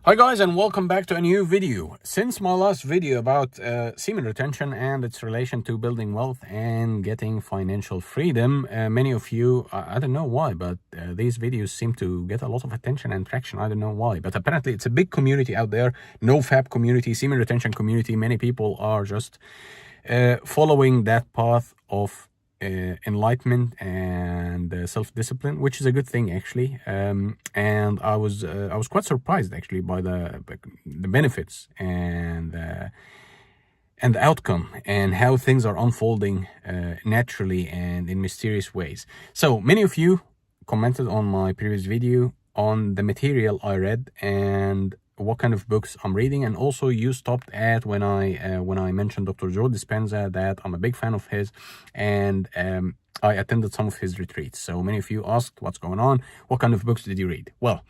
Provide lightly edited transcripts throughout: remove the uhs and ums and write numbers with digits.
Hi guys, and welcome back to a new video. Since my last video about semen retention and its relation to building wealth and getting financial freedom, many of you, I don't know why, but these videos seem to get a lot of attention and traction. I don't know why, but apparently it's a big community out there, no fab community, semen retention community. Many people are just following that path of enlightenment and self-discipline, which is a good thing actually. And I was quite surprised actually by the benefits and the outcome and how things are unfolding naturally and in mysterious ways. So many of you commented on my previous video on the material I read and what kind of books I'm reading, and also you stopped at when I mentioned Dr. Joe Dispenza, that I'm a big fan of his, and I attended some of his retreats. So many of you asked what's going on, what kind of books did you read? Well,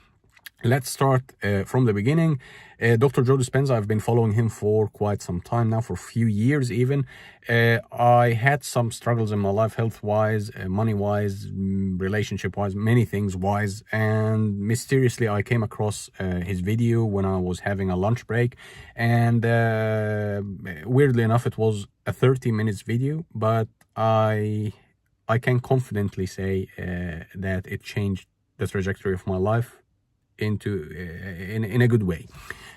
let's start from the beginning. Dr. Joe Dispenza, I've been following him for quite some time now, for a few years even. I had some struggles in my life, health-wise, money-wise, relationship-wise, many things-wise, and mysteriously I came across his video when I was having a lunch break, and weirdly enough it was a 30 minutes video, but I can confidently say that it changed the trajectory of my life into in a good way.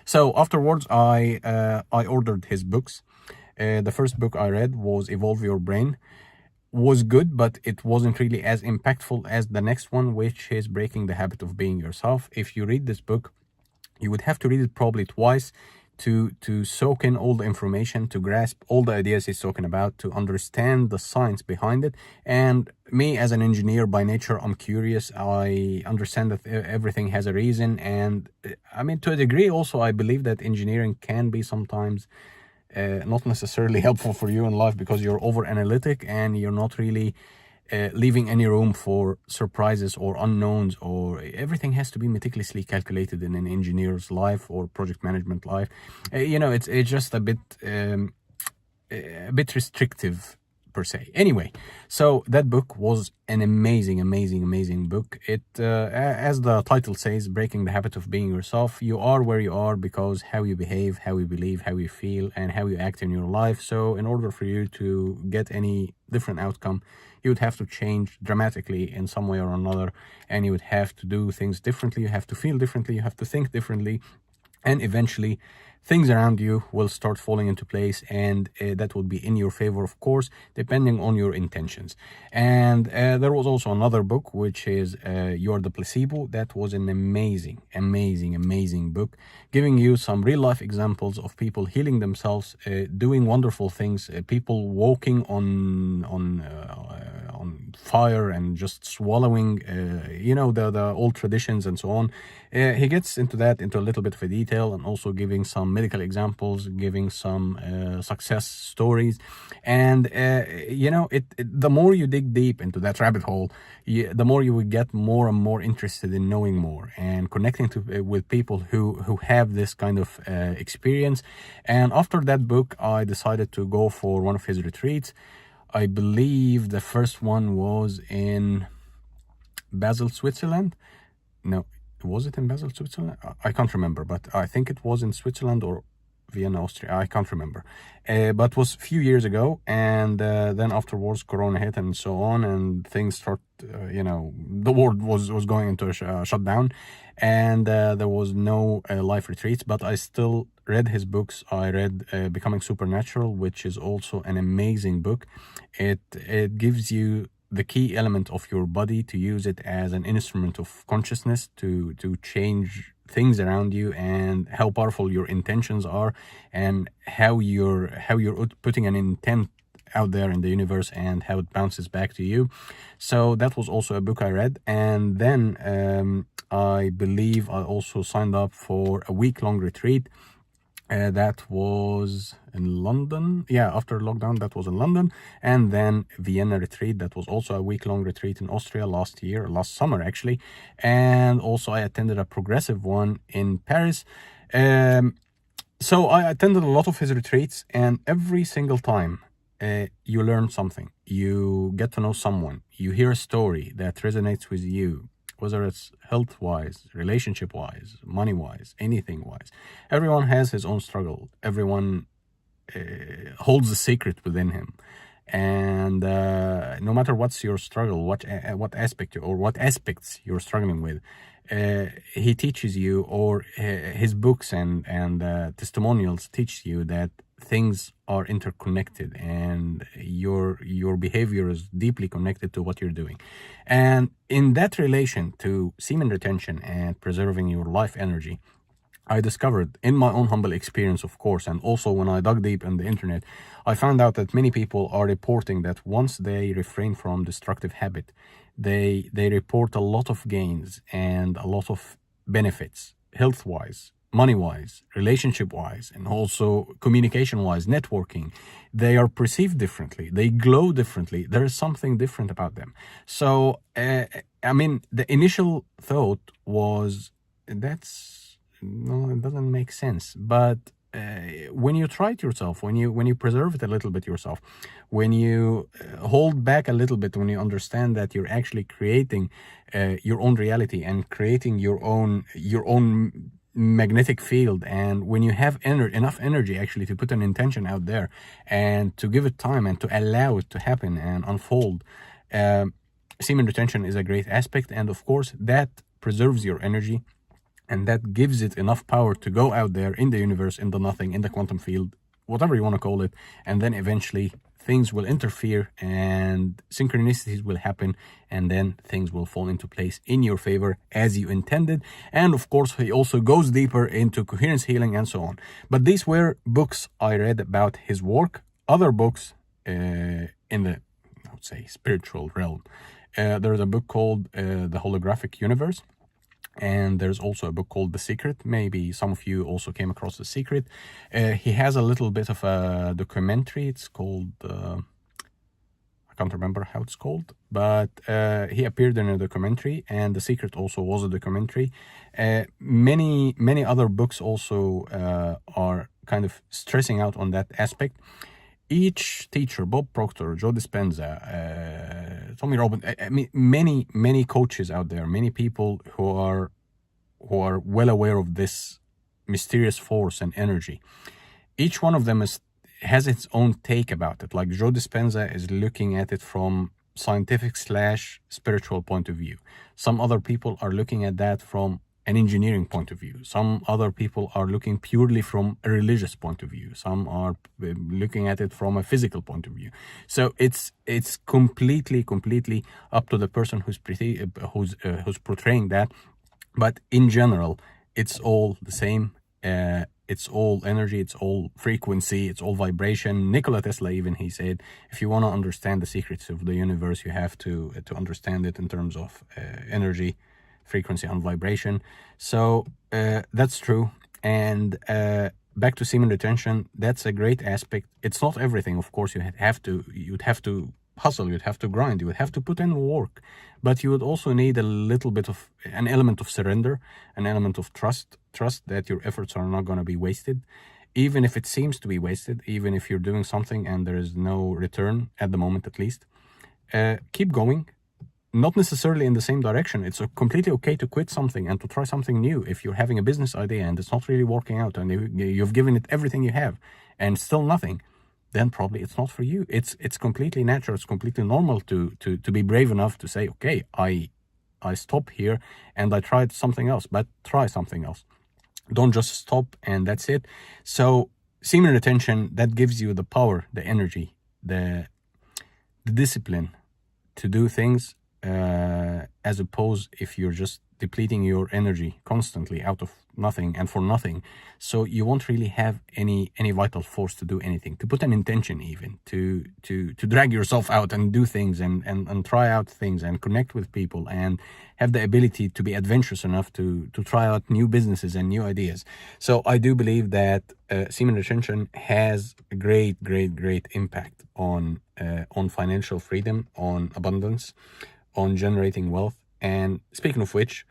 So afterwards I ordered his books. The first book I read was Evolve Your Brain. Was good, but it wasn't really as impactful as the next one, which is Breaking the Habit of Being Yourself. If you read this book, you would have to read it probably twice to soak in all the information, to grasp all the ideas he's talking about, to understand the science behind it. And me as an engineer by nature, I'm curious. I understand that everything has a reason. And I mean, to a degree also, I believe that engineering can be sometimes not necessarily helpful for you in life, because you're over analytic and you're not really leaving any room for surprises or unknowns, or everything has to be meticulously calculated in an engineer's life or project management life. It's just a bit restrictive per se. Anyway, so that book was an amazing book. It as the title says, Breaking the Habit of Being Yourself. You are where you are because how you behave, how you believe, how you feel, and how you act in your life. So in order for you to get any different outcome, you would have to change dramatically in some way or another, and you would have to do things differently, you have to feel differently, you have to think differently, and eventually things around you will start falling into place, and that would be in your favor, of course, depending on your intentions. And there was also another book, which is You're the Placebo. That was an amazing book, giving you some real life examples of people healing themselves, doing wonderful things, people walking on fire and just swallowing the old traditions and so on. He gets into a little bit of a detail, and also giving some medical examples, giving some success stories. And the more you dig deep into that rabbit hole, the more you will get more and more interested in knowing more and connecting with people who have this kind of experience. And after that book, I decided to go for one of his retreats. I believe the first one was in Basel, Switzerland. No, was it in Basel, Switzerland? I can't remember, but I think it was in Switzerland or Vienna, Austria. I can't remember. But it was a few years ago. And then afterwards, Corona hit and so on, and things start, the world was going into a shutdown, and there was no live retreats, but I still read his books. I read Becoming Supernatural, which is also an amazing book. It gives you the key element of your body, to use it as an instrument of consciousness to change things around you, and how powerful your intentions are, and how you're putting an intent out there in the universe, and how it bounces back to you. So that was also a book I read. And then I believe I also signed up for a week-long retreat. That was in London. Yeah, after lockdown, that was in London. And then Vienna retreat, that was also a week-long retreat in Austria last summer actually. And also I attended a progressive one in Paris. So I attended a lot of his retreats, and every single time you learn something, you get to know someone, you hear a story that resonates with you, whether it's health-wise, relationship-wise, money-wise, anything-wise. Everyone has his own struggle. Everyone holds a secret within him. And no matter what's your struggle, what aspect or what aspects you're struggling with, he teaches you, or his books and testimonials teach you that things are interconnected, and your behavior is deeply connected to what you're doing. And in that relation to semen retention and preserving your life energy, I discovered in my own humble experience, of course, and also when I dug deep in the internet, I found out that many people are reporting that once they refrain from destructive habit, they report a lot of gains and a lot of benefits, health-wise, money-wise, relationship-wise, and also communication-wise, networking. They are perceived differently. They glow differently. There is something different about them. So, I mean, the initial thought was, no, it doesn't make sense. But when you try it yourself, when you preserve it a little bit yourself, when you hold back a little bit, when you understand that you're actually creating your own reality and creating your own magnetic field, and when you have enough energy actually to put an intention out there and to give it time and to allow it to happen and unfold, semen retention is a great aspect. And of course, that preserves your energy. And that gives it enough power to go out there in the universe, in the nothing, in the quantum field, whatever you want to call it. And then eventually things will interfere and synchronicities will happen. And then things will fall into place in your favor as you intended. And of course, he also goes deeper into coherence healing and so on. But these were books I read about his work. Other books in the, I would say, spiritual realm. There's a book called The Holographic Universe. And there's also a book called The Secret. Maybe some of you also came across The Secret. He has a little bit of a documentary. It's called, I can't remember how it's called, but he appeared in a documentary, and The Secret also was a documentary. Many other books also are kind of stressing out on that aspect. Each teacher, Bob Proctor, Joe Dispenza, Tommy Robbins, I mean, many coaches out there, many people who are well aware of this mysterious force and energy. Each one of them has its own take about it. Like Joe Dispenza is looking at it from scientific/spiritual point of view. Some other people are looking at that from an engineering point of view. Some other people are looking purely from a religious point of view. Some are looking at it from a physical point of view. So it's completely up to the person who's portraying that. But in general, it's all the same. It's all energy, it's all frequency, it's all vibration. Nikola Tesla, even, he said, if you want to understand the secrets of the universe, you have to understand it in terms of energy, frequency, and vibration. So that's true. And back to semen retention, that's a great aspect. It's not everything, of course. You'd have to hustle, you'd have to grind, you would have to put in work, but you would also need a little bit of an element of surrender, an element of trust that your efforts are not going to be wasted, even if it seems to be wasted, even if you're doing something and there is no return at the moment, at least. Keep going, not necessarily in the same direction. It's completely okay to quit something and to try something new. If you're having a business idea and it's not really working out and you've given it everything you have and still nothing, then probably it's not for you. It's completely natural. It's completely normal to be brave enough to say, okay, I stop here and I tried something else, but try something else. Don't just stop and that's it. So semen retention, that gives you the power, the energy, the discipline to do things, as opposed if you're just depleting your energy constantly out of nothing and for nothing. So you won't really have any vital force to do anything, to put an intention, even to drag yourself out and do things and try out things and connect with people and have the ability to be adventurous enough to try out new businesses and new ideas. So I do believe that semen retention has a great impact on financial freedom, on abundance, on generating wealth. And speaking of which,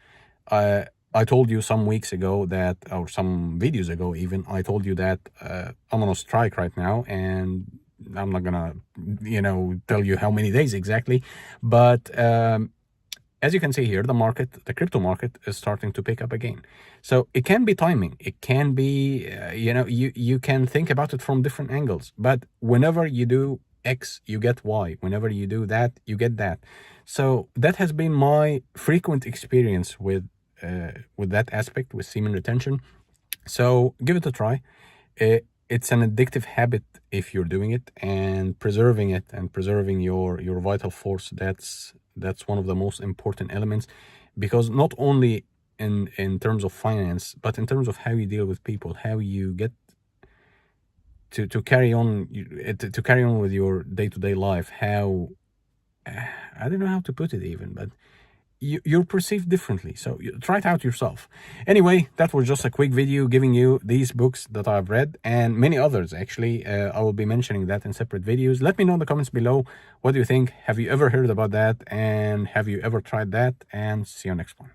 I told you some weeks ago that, or some videos ago even, I told you that I'm on a strike right now, and I'm not gonna, tell you how many days exactly, but as you can see here, the crypto market is starting to pick up again. So it can be timing. It can be, you can think about it from different angles. But whenever you do X, you get Y. Whenever you do that, you get that. So that has been my frequent experience with that aspect, with semen retention. So give it a try. It's an addictive habit if you're doing it, and preserving it and preserving your vital force. That's one of the most important elements, because not only in terms of finance, but in terms of how you deal with people, how you get to carry on to carry on with your day-to-day life. How I don't know how to put it even, but you're perceived differently. So try it out yourself. Anyway, that was just a quick video giving you these books that I've read, and many others actually. I will be mentioning that in separate videos. Let me know in the comments below, what do you think? Have you ever heard about that? And have you ever tried that? And see you next one.